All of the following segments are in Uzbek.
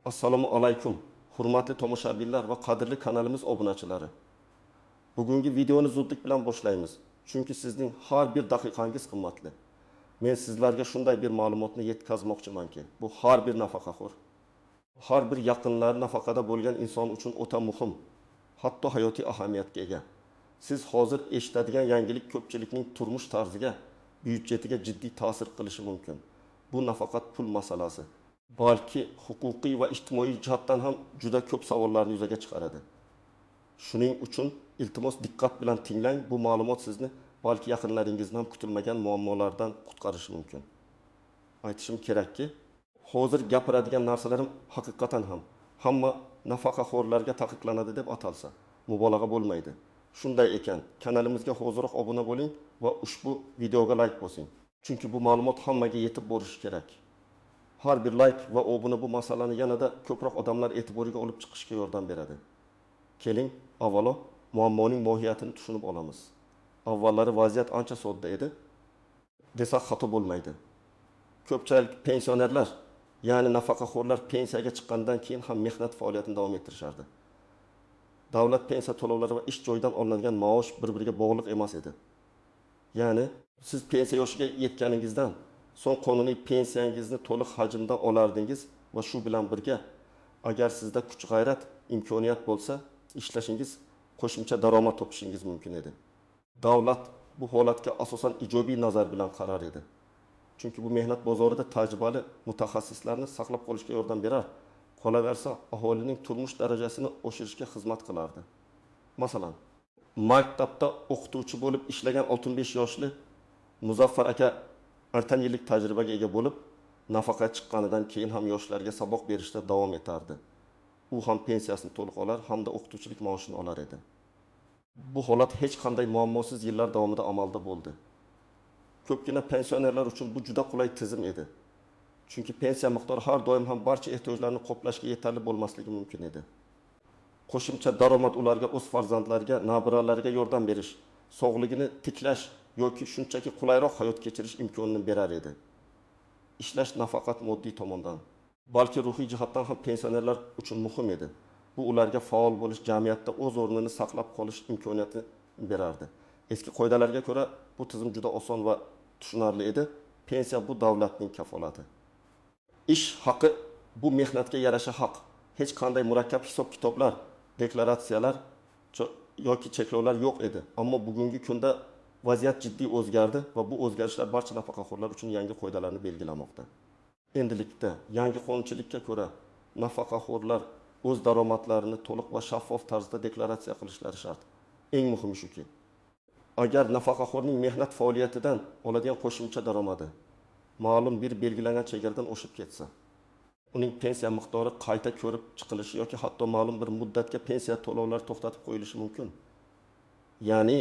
Assalomu alaykum. Hurmatli tomoshabinlar va qadrli kanalimiz obunachilari. Bugungi videoni zudlik bilan boshlaymiz. Chunki sizning har bir daqiqangiz qimmatli. Men sizlarga shunday bir ma'lumotni yetkazmoqchimanki, bu har bir nafaqaxo'r, har bir yaqinlari nafaqada bo'lgan inson uchun o'ta muhim, hatto hayotiy ahamiyatga ega. Siz hozir eshitadigan yangilik ko'pchilikning turmush tarziga, byudjetiga jiddiy ta'sir qilishi mumkin. Bu nafaqat pul masalasi, balki huquqiy va ijtimoiy jihatdan ham juda ko'p savollarni yuzaga chiqaradi. Shuning uchun iltimos diqqat bilan tinglang. Bu ma'lumot sizni balki yaqinlaringizdan kutilmagan muammolardan qutqarishi mumkin. Aytishim kerakki, hozir gapiradigan narsalarim haqiqatan ham hamma nafaqaxo'rlarga taqiqlanadi deb atalsa, mubolag'a bo'lmaydi. Shunday ekan, kanalimizga hoziroq obuna bo'ling va ushbu videoga like bosing. Chunki bu ma'lumot hammaga yetib borishi kerak. Har bir like va obuna bu masalani yanada ko'proq odamlar e'tiboriga olib chiqishga yordam beradi. Keling, avvalo muammoning mohiyatini tushunib olamiz. Avvallari vaziyat ancha sodda edi, desak xato bo'lmaydi. Ko'pchilik pensionerlar, ya'ni nafaqaxo'rlar pensiyaga chiqqandan keyin ham mehnat faoliyatini davom ettirishardi. Davlat pensiya to'lovlari va ish joyidan olingan maosh bir-biriga bog'liq emas edi. Ya'ni siz pensiya yoshiga yetganingizdan so'ng qonuniy pensiyangizni to'liq hajmda olardingiz va shu bilan birga agar sizda kuch-g'ayrat, imkoniyat bo'lsa, ishlashingiz, qo'shimcha daromad topishingiz mumkin edi. Davlat bu holatga asosan ijobiy nazar bilan qarar edi. Chunki bu mehnat bozorida tajribali mutaxassislarni saqlab qolishga yordam berar, qolaversa aholining turmush darajasini oshirishga xizmat qilardi. Masalan, maktabda o'qituvchi bo'lib ishlagan 65 yoshli Muzaffar aka orta yillik tajribaga ega bo'lib, nafaqa chiqqanidan keyin ham yoshlarga saboq berishda davom etardi. U ham pensiyasini to'liq olar hamda o'qituvchilik maoshini olar edi. Bu holat hech qanday muammosiz yillar davomida amalda bo'ldi. Ko'pgina pensionerlar uchun bu juda qulay tizim edi. Chunki pensiya miqdori har doim ham barcha ehtiyojlarni qoplashga yetarli bo'lmasligi mumkin edi. Qo'shimcha daromad ularga o'z farzandlariga, nabiralariga yordam berish, sog'ligini tiklash yoki shunchaki qulayroq hayot kechirish imkonini berar edi. Ishlash nafaqat moddiy tomondan, balki ruhiy jihatdan ham pensionerlar uchun muhim edi. Bu ularga faol bo'lish, jamiyatda o'z o'rnini saqlab qolish imkoniyatini berardi. Eski qoidalarga ko'ra bu tizim juda oson va tushunarli edi. Pensiya bu davlatning kafolati. Ish haqi bu mehnatga yarasha haq. Hech qanday murakkab hisob-kitoblar, deklaratsiyalar yoki cheklovlar yo'q edi. Ammo bugungi kunda vaziyat jiddiy o'zgardi va bu o'zgarishlar barcha nafaqaxo'rlar uchun yangi qoidalarni belgilamoqda. Endilikda yangi qonunchilikka ko'ra nafaqaxo'rlar o'z daromadlarini to'liq va shaffof tarzda deklaratsiya qilishlari shart. Eng muhimi shuki, agar nafaqaxo'rning mehnat faoliyatidan oladigan qo'shimcha daromadi ma'lum bir belgilangan chegaradan oshib ketsa, uning pensiya miqdori qayta ko'rib chiqilishi yoki hatto ma'lum bir muddatga pensiya to'lovlari to'xtatib qo'yilishi mumkin. Ya'ni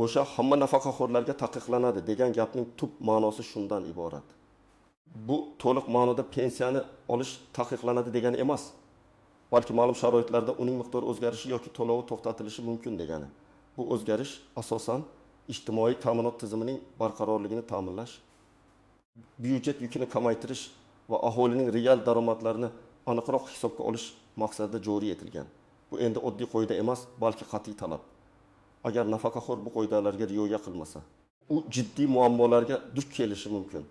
o'sha hamma nafaqaxo'rlarga taqiqlanadi degan gapning tub ma'nosi shundan iborat. Bu to'liq ma'noda pensiyani olish taqiqlanadi degani emas, balki ma'lum sharoitlarda uning miqdori o'zgarishi yoki to'lovi to'xtatilishi mumkin degani. Bu o'zgarish asosan ijtimoiy ta'minot tizimining barqarorligini ta'minlash, byudjet yukini kamaytirish va aholining real daromadlarini aniqroq hisobga olish maqsadida joriy etilgan. Bu endi oddiy qoida emas, balki qat'iy talab. Agar nafaqaxo'r bu qoidalarga rioya qilmasa, u jiddiy muammolarga duch kelishi mumkin.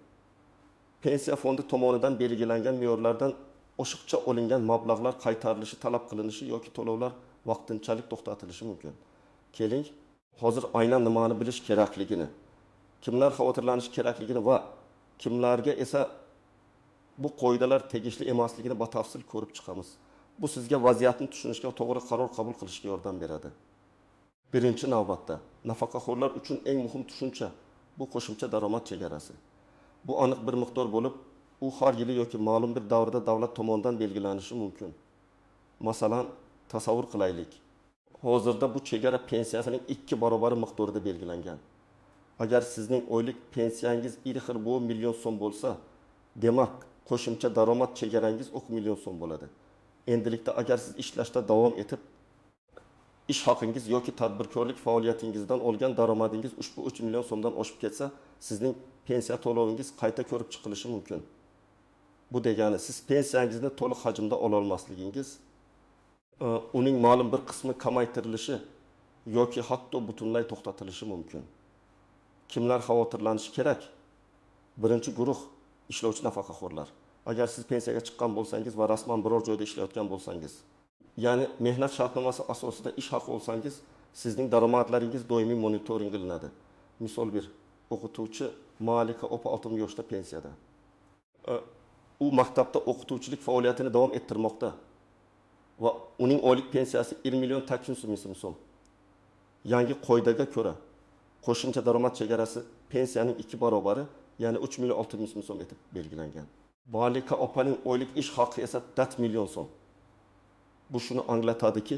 Pensiya fondi tomonidan belgilangan me'yorlardan oshiqcha olingan mablag'lar qaytarilishi talab qilinishi yoki to'lovlar vaqtinchalik to'xtatilishi mumkin. Keling, hozir aynan nimani bilish kerakligini, kimlar xavotirlanish kerakligini va kimlarga esa bu qoidalar tegishli emasligini batafsil ko'rib chiqamiz. Bu sizga vaziyatni tushunishga, to'g'ri qaror qabul qilishga yordam beradi. Birinchi navbatda, nafaqaxo'rlar uchun eng muhim tushuncha bu qo'shimcha daromad chegarasi. Bu aniq bir miqdor bo'lib, u har yili yoki ma'lum bir davrda davlat tomonidan belgilanishi mumkin. Masalan, tasavvur qilaylik. Hozirda bu chegara pensiyasining 2 barobar miqdorida belgilangan. Agar sizning oylik pensiyangiz 1,5 million so'm bo'lsa, demak, qo'shimcha daromad chegarangiz 10 million so'm bo'ladi. Endilikda agar siz ishlashda davom etib, ish haqingiz yoki tadbirkorlik faoliyatingizdan olgan daromadingiz ushbu 3 million so'mdan oshib ketsa, sizning pensiya to'lovingiz qayta ko'rib chiqilishi mumkin. Bu degani siz pensiyangizni to'liq hajmda ola olmasligingiz, uning ma'lum bir qismi kamaytirilishi yoki hatto butunlay to'xtatilishi mumkin. Kimlar xavotirlanishi kerak? Birinchi guruh ishlovchi nafaqaxo'rlar. Agar siz pensiyaga chiqqan bo'lsangiz va rasman biror joyda ishlayotgan bo'lsangiz, ya'ni mehnat shartnomasi asosida ish haqi olsangiz, sizning daromadlaringiz doimiy monitoring qilinadi. Misol bir o'qituvchi Malika opa 60 yoshda pensiyada. U maktabda o'qituvchilik faoliyatini davom ettirmoqda va uning oylik pensiyasi 1 million 800 ming so'm. Yangi qoidaga ko'ra qo'shimcha daromad chegarasi pensiyaning 2 barobar, ya'ni 3 million 600 ming so'm etib belgilangan. Malika opaning oylik ish haqi esa 4 million so'm. Bu shuni anglatadiki,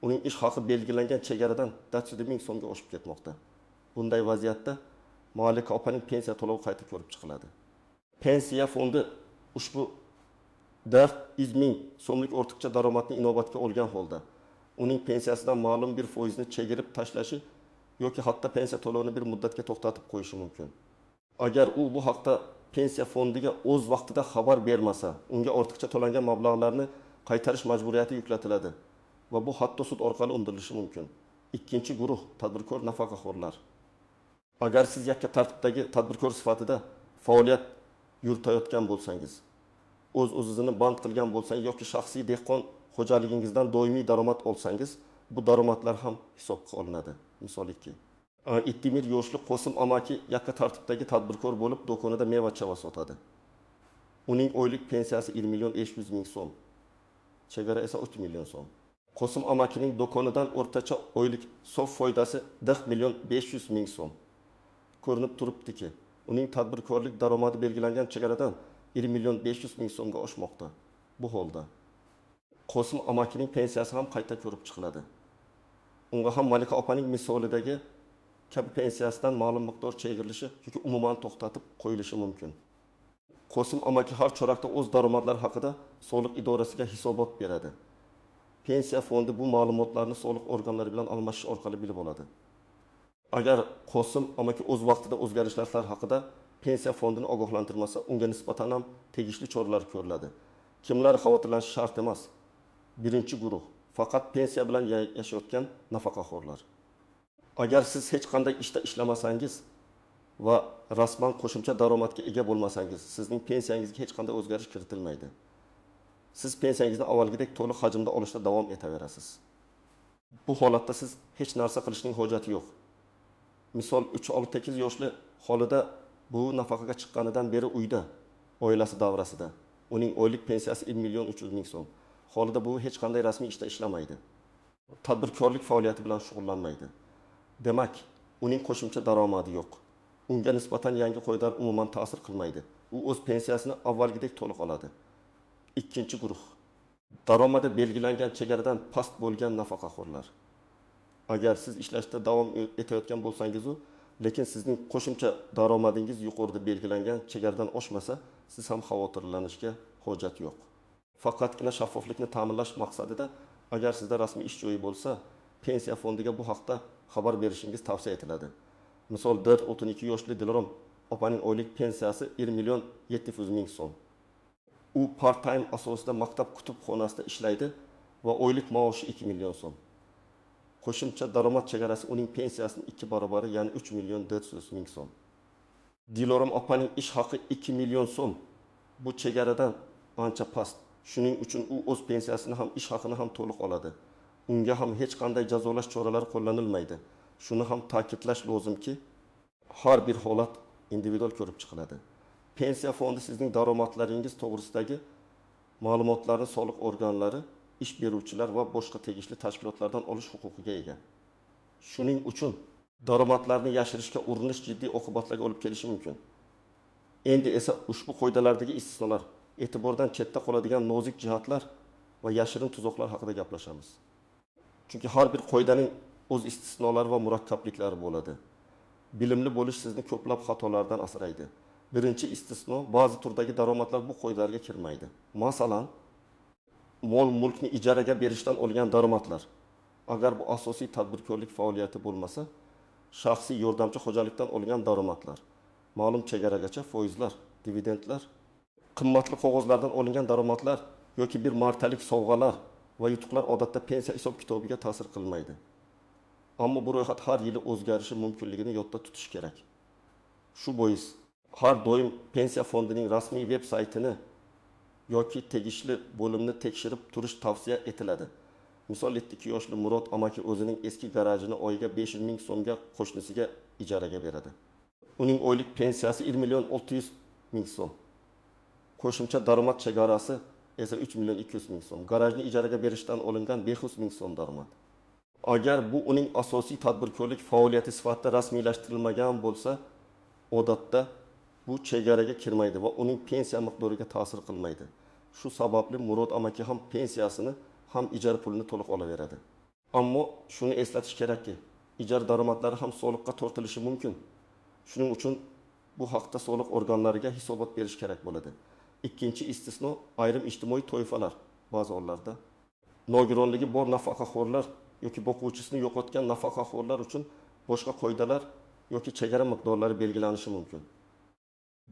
uning ish haqi belgilangan chegaradan 400 ming so'mga oshib ketmoqda. Bunday vaziyatda Malika opaning pensiya to'lovi qayta ko'rib chiqiladi. Pensiya fondi ushbu 400 ming so'mlik ortiqcha daromadni inobatga olgan holda uning pensiyasidan ma'lum bir foizni chegirib tashlashi yoki hatto pensiya to'lovini bir muddatga to'xtatib qo'yishi mumkin. Agar u bu haqda pensiya fondiga o'z vaqtida xabar bermasa, unga ortiqcha to'langan mablag'larni qaytarish majburiyati yuklatiladi va bu hatto sud orqali undirilishi mumkin. Ikkinchi guruh tadbirkor nafaqaxo'rlar. Agar siz yakka tartibdagi tadbirkor sifatida faoliyat yuritayotgan bo'lsangiz, o'z-o'zini band qilgan bo'lsangiz yoki shaxsiy dehqon xo'jaligingizdan doimiy daromad olsangiz, bu daromadlar ham hisobga olinadi. Misol 2. Ittimir yoshli Qosim amaki yakka tartibdagi tadbirkor bo'lib, do'konida meva-chava sotadi. Uning oylik pensiyasi 1 million 500 ming so'm. Chegara esa 3 million so'm. Qosim amakining do'konidan o'rtacha oylik sof foydasi 4 million 500 ming so'm. Ko'rinib turibdiki, uning tadbirkorlik daromadi belgilangan chegaradan 1 million 500 ming so'mga oshmoqda. Bu holda Qosim amakining pensiyasi ham qayta ko'rib chiqiladi. Unga ham Malika opaning misolidagi kabi pensiyasidan ma'lum miqdor chegirilishi yoki umuman to'xtatib qo'yilishi mumkin. Qosim amaki har chorakda o'z daromadlari haqida soliq idorasiga hisobot beradi. Pensiya fondi bu ma'lumotlarni soliq organlari bilan almashish orqali bilib oladi. Agar Qosim amaki o'z vaqtida o'zgarishlar haqida pensiya fondini ogohlantirmasa, unga nisbatan ham tegishli choralar ko'riladi. Kimlar xavotirlanishi shart emas. Birinchi guruh faqat pensiya bilan yashayotgan nafaqaxo'rlar. Agar siz hech qanday ishda ishlamasangiz va rasman qo'shimcha daromadga ega bo'lmasangiz, sizning pensiyangizga hech qanday o'zgarish kiritilmaydi. Siz pensiyangizni avvalgidek to'liq hajmda olishda davom etaverasiz. Bu holatda siz hech narsa qilishning hojati yo'q. Misol 3-8 yoshli holida bu nafaqaga chiqqanidan beri uyda, oilasi davrasida. Uning oylik pensiyasi 1 million 300 ming so'm. Holida bu hech qanday rasmiy ishda ishlamaydi. Tadbirkorlik faoliyati bilan shug'ullanmaydi. Demak, uning qo'shimcha daromadi yo'q. Unga nisbatan yangi qoidalar umuman ta'sir qilmaydi. U o'z pensiyasini avvalgidek to'liq oladi. Ikkinchi guruh daromadi belgilangan chegaradan past bo'lgan nafaqaxo'rlar. Agar siz ishlashda davom etayotgan bo'lsangiz, lekin sizning qo'shimcha daromadingiz yuqorida belgilangan chegaradan oshmasa, siz ham xavotirlanishga hojat yo'q. Faqatgina shaffoflikni ta'minlash maqsadida agar sizda rasmiy ish joyi bo'lsa, pensiya fondiga bu haqda xabar berishingiz tavsiya etiladi. Misol 4-32 yoshli Dilorom opaning oylik pensiyasi 1 million 700 ming so'm. U part-time asosida maktab kutubxonasida ishlaydi va oylik maoshi 2 million so'm. Qo'shimcha daromad chegarasi uning pensiyasining 2 barobari, ya'ni 3 million 400 ming so'm. Dilorom opaning ish haqi 2 million so'm. Bu chegaradan ancha past. Shuning uchun u o'z pensiyasini ham ish haqini ham to'liq oladi. Unga ham hech qanday jazolash choralari qo'llanilmaydi. Shuni ham ta'kidlash lozimki, har bir holat individual ko'rib chiqiladi. Pensiya fondi sizning daromadlaringiz to'g'risidagi ma'lumotlarni soliq organlari, ish beruvchilar va boshqa tegishli tashkilotlardan olish huquqiga ega. Shuning uchun daromadlarni yashirishga urinish jiddiy oqibatlarga olib kelishi mumkin. Endi esa ushbu qoidalardagi istisnolar, e'tibordan chetda qoladigan nozik jihatlar va yashirin tuzoqlar haqida gaplashamiz. Chunki har bir qoidaning o'z istisnolari va murakkabliklari bo'ladi. Bilimli bo'lish sizni ko'plab xatolardan asraydi. Birinchi istisno, ba'zi turdagi daromadlar bu qoidalarga kirmaydi. Masalan, mol-mulkni ijaraga berishdan olgan daromadlar. Agar bu asosiy tadbirkorlik faoliyati bo'lmasa, shaxsiy yordamchi xo'jalikdan olgan daromadlar, ma'lum chegaragacha foizlar, dividendlar qimmatli qog'ozlardan olingan daromadlar yoki bir martalik sovg'alar va yutuqlar odatda pensiya hisob kitobiga ta'sir qilmaydi. Ammo bu ro'yxat har yili o'zgarishi mumkinligini yodda tutish kerak. Shu bois har doim pensiya fondining rasmiy veb-saytini yoki tegishli bo'limni tekshirib turish tavsiya etiladi. Misol 72 yoshli Murod amaki o'zining eski garajini oyiga 500 ming so'mga qo'shnisiga ijaraga beradi. Uning oylik pensiyasi 1 million 600 ming so'm. Qo'shimcha daromad chegarasi esa 3 million 200 ming so'm. Garajni ijaraga berishdan olingan 500 ming so'm daromad. Agar bu uning asosiy tadbirkorlik faoliyati sifatida rasmiylashtirilmagan bo'lsa, odatda bu chegaraga kirmaydi va uning pensiya miqdoriga ta'sir qilmaydi. Shu sababli Murod amaki ham pensiyasini ham ijara pulini to'liq olaveradi. Ammo shuni eslatish kerakki, ijara daromadlari ham soliqqa tortilishi mumkin. Shuning uchun bu haqda soliq organlariga hisobot berish kerak bo'ladi. Ikkinchi istisno ayrim ijtimoiy toifalar, ba'zi hollarda nogironligi bor nafaqaxo'rlar yoki boquvchisini yo'qotgan nafaqaxo'rlar uchun boshqa qoidalar yoki chegara miqdorlari belgilanishi mumkin.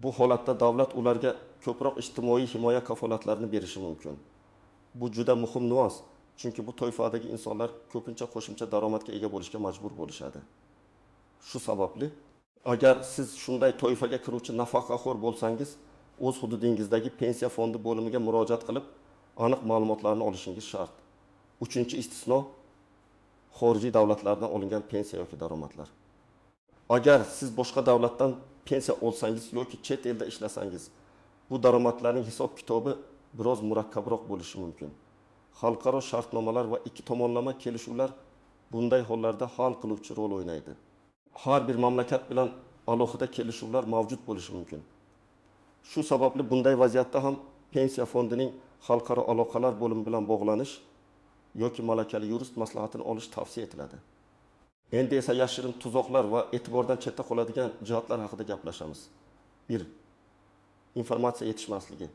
Bu holatda davlat ularga ko'proq ijtimoiy himoya kafolatlarini berishi mumkin. Bu juda muhim nuans, chunki bu toifadagi insonlar ko'pincha qo'shimcha daromadga ega bo'lishga majbur bo'lishadi. Shu sababli agar siz shunday toifaga kiruvchi nafaqaxo'r bo'lsangiz, o'z hududingizdagi pensiya fondi bo'limiga murojaat qilib, aniq ma'lumotlarni olishingiz shart. Uchinchi istisno xorijiy davlatlardan olingan pensiya yoki daromadlar. Agar siz boshqa davlatdan pensiya olsangiz yoki chet elda ishlasangiz, bu daromadlarning hisob kitobi biroz murakkabroq bo'lishi mumkin. Xalqaro shartnomalar va ikki tomonlama kelishuvlar bunday hollarda hal qiluvchi rol o'ynaydi. Har bir mamlakat bilan alohida kelishuvlar mavjud bo'lishi mumkin. Shu sababli bunday vaziyatda ham pensiya fondining xalqaro aloqalar bo'limi bilan bog'lanish yoki malakali yurist maslahatini olish tavsiya etiladi. Endi esa yashirin tuzoqlar va e'tibordan chetda qoladigan jihatlar haqida gaplashamiz. 1. Informatsiya yetishmasligi.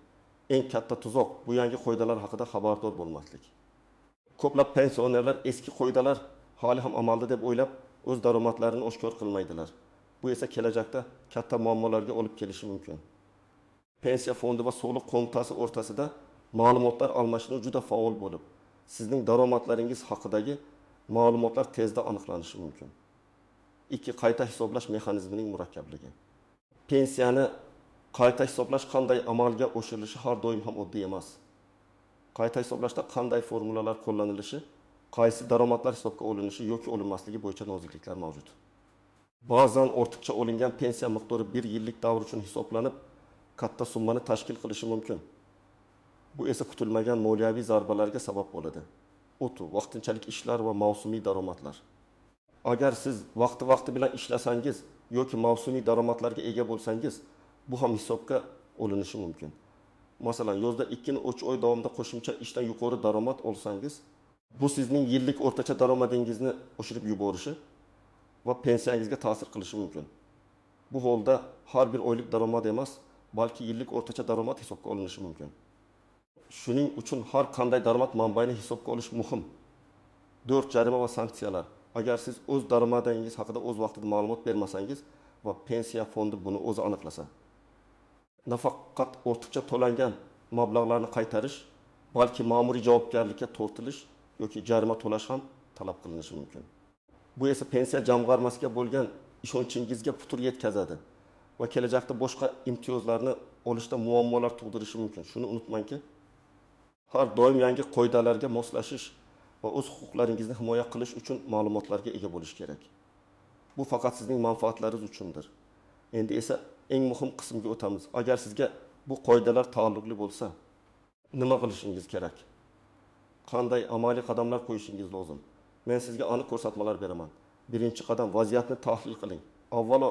Eng katta tuzoq bu yangi qoidalar haqida xabardor bo'lmaslik. Ko'plab pensionerlar eski qoidalar hali ham amalda deb o'ylab, o'z daromadlarini oshkor qilmaydilar. Bu esa kelajakda katta muammolarga olib kelishi mumkin. Pensiya fondi va soliq qo'mitasi o'rtasida ma'lumotlar almashinuvi juda faol bo'lib, sizning daromadlaringiz haqidagi ma'lumotlar tezda aniqlanishi mumkin. 2. Qayta hisoblash mexanizmining murakkabligi. Pensiyani qayta hisoblash qanday amalga oshirilishi har doim ham oddiy emas. Qayta hisoblashda qanday formulalar qo'llanilishi, qaysi daromadlar hisobga olinishi yoki olinmasligi bo'yicha nozikliklar mavjud. Ba'zan ortiqcha olingan pensiya miqdori 1 yillik davr uchun hisoblanib, katta summani tashkil qilishi mumkin. Bu esa kutilmagan moliyaviy zarbalarga sabab bo'ladi. O'tu, vaqtinchalik ishlar va mavsumiy daromadlar. Agar siz vaqti bilan ishlasangiz yoki mavsumiy daromadlarga ega bo'lsangiz, bu ham hisobga olinishi mumkin. Masalan, yozda 2-3 oy davomida qo'shimcha ishdan yuqori daromad olsangiz, bu sizning yillik o'rtacha daromadingizni oshirib yuborishi va pensiyangizga ta'sir qilishi mumkin. Bu holda har bir oylik daromad emas, balki yillik o'rtacha daromad hisobga olinishi mumkin. Shuning uchun har qanday daromad manbaini hisobga olish muhim. 4. Jarima va sanksiyalar. Agar siz o'z daromadingiz haqida o'z vaqtida ma'lumot bermasangiz va pensiya fondi buni o'zi aniqlasa, nafaqat ortiqcha to'langan mablag'larni qaytarish, balki ma'muriy javobgarlikka tortilish yoki jarima to'lash ham talab qilinishi mumkin. Bu esa pensiya jamg'armasiga bo'lgan ishonchingizga putur yetkazadi va kelajakda boshqa imtiyozlarni olishda muammolar tug'dirishi mumkin. Shuni unutmangki, har doim yangi qoidalarga moslashish va o'z huquqlaringizni himoya qilish uchun ma'lumotlarga ega bo'lish kerak. Bu faqat sizning manfaatlaringiz uchundir. Endi esa eng muhim qismga o'tamiz. Agar sizga bu qoidalar taalluqli bo'lsa, nima qilishingiz kerak? Qanday amaliy qadamlar qo'yishingiz lozim? Men sizga aniq ko'rsatmalar beraman. Birinchi qadam, vaziyatni tahlil qiling. Avvalo,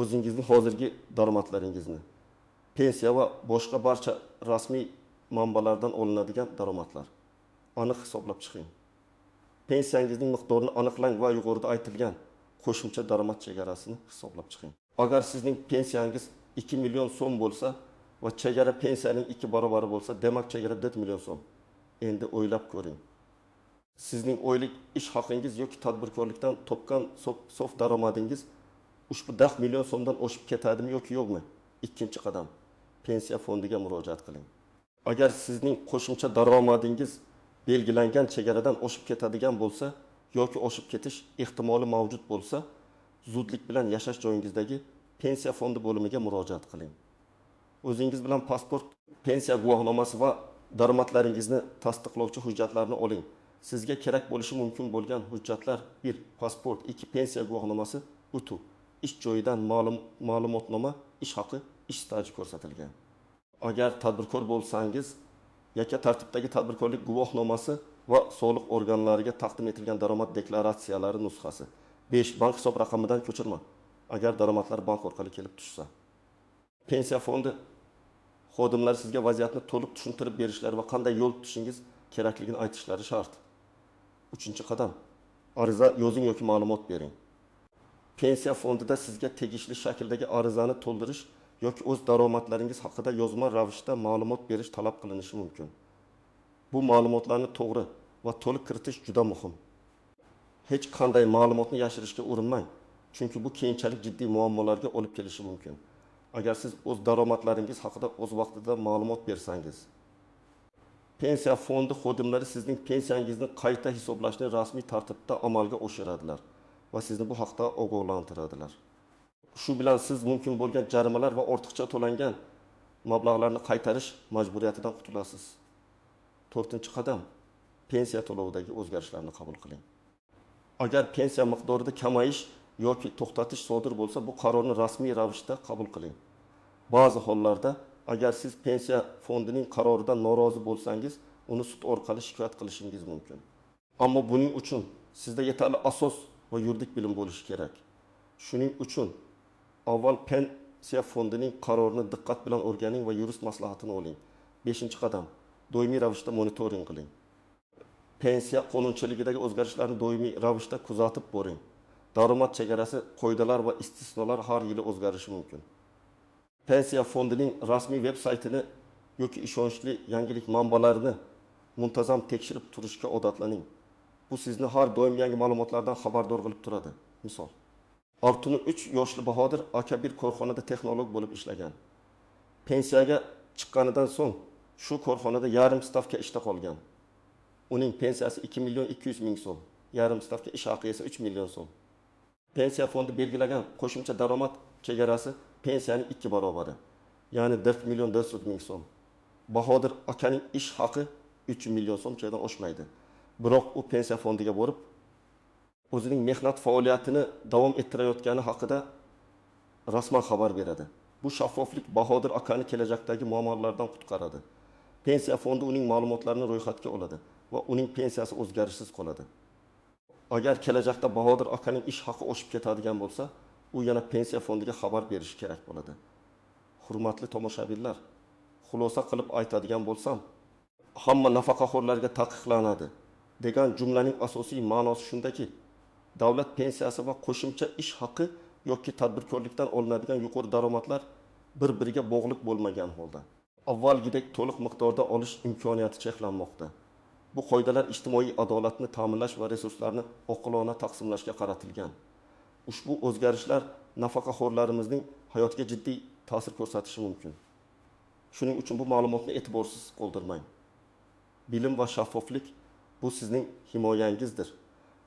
o'zingizning hozirgi daromadlaringizni, pensiya va boshqa barcha rasmiy manbalardan olinadigan daromadlar aniq hisoblab chiqing. Pensiyangizning miqdorini aniqlang va yuqorida aytilgan qo'shimcha daromad chegarasini hisoblab chiqing. Agar sizning pensiyangiz 2 million so'm bo'lsa va chegara pensiyaning 2 barobar bo'lsa, demak chegara 4 million so'm. Endi o'ylab ko'ring. Sizning oylik ish haqingiz yoki tadbirkorlikdan topgan sof daromadingiz ushbu 10 million so'mdan oshib ketadimi yoki yo'qmi? Ikkinchi qadam. pensiya fondiga murojaat qiling. Agar sizning qo'shimcha daromadingiz belgilangan chegaradan oshib ketadigan bo'lsa yoki oshib ketish ehtimoli mavjud bo'lsa, zudlik bilan yashash joyingizdagi pensiya fondi bo'limiga murojaat qiling. O'zingiz bilan pasport, pensiya guvohnomasi va daromadlaringizni tasdiqlovchi hujjatlarni oling. Sizga kerak bo'lishi mumkin bo'lgan hujjatlar: 1. Pasport, 2. Pensiya guvohnomasi, UTU, ish joyidan ma'lumotnoma, ish haqi, ish staji ko'rsatilgan. Agar tadbirkor bo'lsangiz, yakka tartibdagi tadbirkorlik guvohnomasi va soliq organlariga taqdim etilgan daromad deklaratsiyalari nusxasi. 5. Bank hisob raqamidan ko'chirma, agar daromadlar bank orqali kelib tushsa. Pensiya fondi xodimlari sizga vaziyatni to'liq tushuntirib berishlari va qanday yo'l tutishingiz kerakligini aytishlari shart. 3-qadam. Ariza yozing yoki ma'lumot bering. Pensiya fondida sizga tegishli shakldagi arizani to'ldirish yoki o'z daromadlaringiz haqida yozma ravishda ma'lumot berish talab qilinishi mumkin. Bu ma'lumotlarni to'g'ri va to'liq kiritish juda muhim. Hech qanday ma'lumotni yashirishga urinmang, chunki bu keyinchalik jiddiy muammolarga olib kelishi mumkin. Agar siz o'z daromadlaringiz haqida o'z vaqtida ma'lumot bersangiz. Pensiya fondi xodimlari sizning pensiyangizni qayta hisoblashni rasmiy tartibda amalga oshiradilar va sizni bu haqda ogohlantiradilar. Shu bilan siz mumkin bo'lgan jarimalar va ortiqcha to'langan mablag'larni qaytarish majburiyatidan qutulasiz. 4-qadam. Pensiya to'lovidagi o'zgarishlarni qabul qiling. Agar pensiya miqdorida kamayish yoki to'xtatish sodir bo'lsa, bu qarorni rasmiy ravishda qabul qiling. Ba'zi hollarda agar siz pensiya fondining qaroridan norozi bo'lsangiz, uni sud orqali shikoyat qilishingiz mumkin. Ammo buning uchun sizda yetarli asos va yuridik bilim bo'lishi kerak. Shuning uchun avval pensiya fondining qarorini diqqat bilan o'rganing va yurist maslahatini oling. 5-qadam. Doimiy ravishda monitoring qiling. Pensiya qonunchiligidagi o'zgarishlarni doimiy ravishda kuzatib boring. Daromad chegarasi, qoidalar va istisnolar har yili o'zgarishi mumkin. Pensiya fondining rasmiy veb-saytini yoki ishonchli yangilik manbalarini muntazam tekshirib turishga odatlaning. Bu sizni har doim yangi ma'lumotlardan xabardor qilib turadi. Misol, Artuni 3 yoshli Bahodir aka bir korxonada texnolog bo'lib ishlagan. Pensiyaga chiqqanidan so'ng shu korxonada yarim stavka ishda qolgan. Uning pensiyasi 2.200.000 so'm, yarim stavka ish haqi esa 3 million so'm. Pensiya fondi belgilagan qo'shimcha daromad chegarasi pensiyaning 2 barobar, ya'ni 4.400.000 so'm. Bahodir akaning ish haqi 3 million so'mchadan oshmaydi. Biroq u pensiya fondiga borib, o'zining mehnat faoliyatini davom ettirayotgani haqida rasman xabar beradi. Bu shaffoflik Bahodir akani kelajakdagi muammolardan qutqaradi. Pensiya fondi uning ma'lumotlarini ro'yxatga oladi va uning pensiyasi o'zgarishsiz qoladi. Agar kelajakda Bahodir akaning ish haqi oshib ketadigan bo'lsa, u yana pensiya fondiga xabar berishi kerak bo'ladi. Hurmatli tomoshabinlar, xulosa qilib aytadigan bo'lsam, hamma nafaqaxo'rlarga taqiqlanadi degan jumlaning asosiy ma'nosi shundaki, davlat pensiyasi va qo'shimcha ish haqi yoki tadbirkorlikdan olinadigan yuqori daromadlar bir-biriga bog'liq bo'lmagan holda avvalgidek to'liq miqdorda olish imkoniyati cheklanmoqda. Bu qoidalar ijtimoiy adolatni ta'minlash va resurslarni oqilona taqsimlashga qaratilgan. Ushbu o'zgarishlar nafaqaxo'rlarimizning hayotiga jiddiy ta'sir ko'rsatishi mumkin. Shuning uchun bu ma'lumotni e'tiborsiz qoldirmang. Bilim va shaffoflik bu sizning himoyangizdir.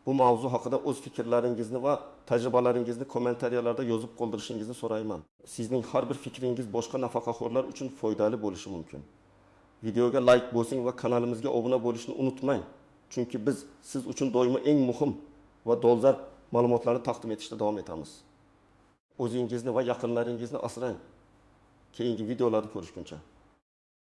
Bu mavzu haqida o'z fikrlaringizni va tajribalaringizni kommentariyalarda yozib qoldirishingizni so'rayman. Sizning har bir fikringiz boshqa nafaqaxo'rlar uchun foydali bo'lishi mumkin. Videoga like bosing va kanalimizga obuna bo'lishni unutmang. Chunki biz siz uchun doimo eng muhim va dolzarb ma'lumotlarni taqdim etishda davom etamiz. O'zingizni va yaqinlaringizni asrang. Keyingi videolarda ko'rishguncha.